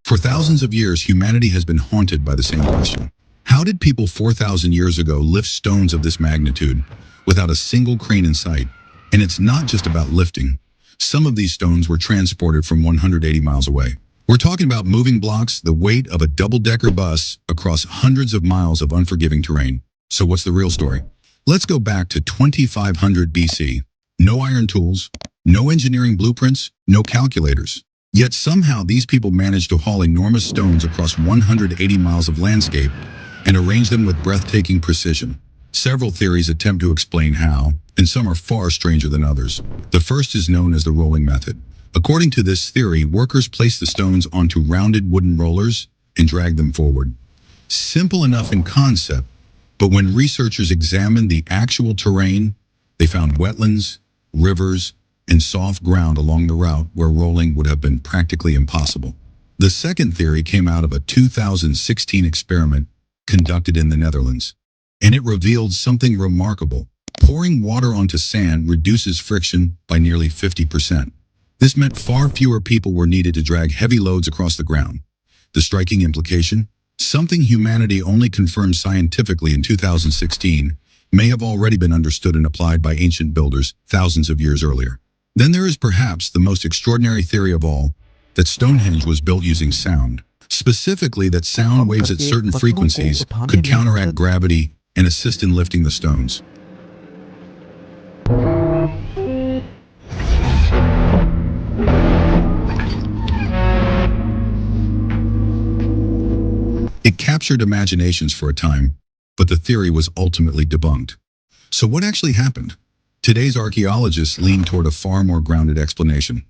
For thousands of years, humanity has been haunted by the same question. How did people 4,000 years ago lift stones of this magnitude without a single crane in sight? And it's not just about lifting. Some of these stones were transported from 180 miles away. We're talking about moving blocks, the weight of a double-decker bus across hundreds of miles of unforgiving terrain. So what's the real story? Let's go back to 2500 BC. No iron tools, no engineering blueprints, no calculators. Yet somehow these people managed to haul enormous stones across 180 miles of landscape and arrange them with breathtaking precision. Several theories attempt to explain how, and some are far stranger than others. The first is known as the rolling method. According to this theory, workers place the stones onto rounded wooden rollers and drag them forward. Simple enough in concept, but when researchers examined the actual terrain, they found wetlands, rivers, and soft ground along the route where rolling would have been practically impossible. The second theory came out of a 2016 experiment conducted in the Netherlands, and it revealed something remarkable. Pouring water onto sand reduces friction by nearly 50%. This meant far fewer people were needed to drag heavy loads across the ground. The striking implication? Something humanity only confirmed scientifically in 2016 may have already been understood and applied by ancient builders thousands of years earlier. Then there is perhaps the most extraordinary theory of all, that Stonehenge was built using sound. Specifically, that sound waves at certain frequencies could counteract gravity and assist in lifting the stones. It captured imaginations for a time, but the theory was ultimately debunked. So what actually happened? Today's archaeologists lean toward a far more grounded explanation.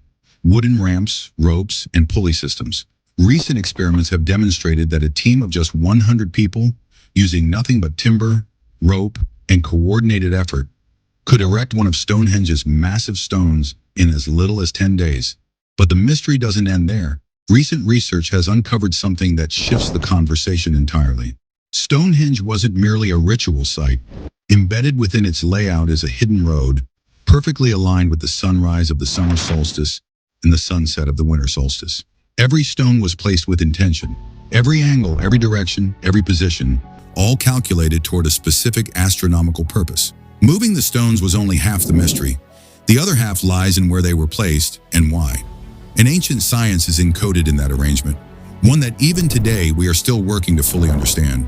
Wooden ramps, ropes, and pulley systems. Recent experiments have demonstrated that a team of just 100 people, using nothing but timber, rope, and coordinated effort, could erect one of Stonehenge's massive stones in as little as 10 days. But the mystery doesn't end there. Recent research has uncovered something that shifts the conversation entirely. Stonehenge wasn't merely a ritual site. Embedded within its layout is a hidden road, perfectly aligned with the sunrise of the summer solstice and the sunset of the winter solstice. Every stone was placed with intention. Every angle, every direction, every position, all calculated toward a specific astronomical purpose. Moving the stones was only half the mystery. The other half lies in where they were placed and why. An ancient science is encoded in that arrangement, one that even today we are still working to fully understand.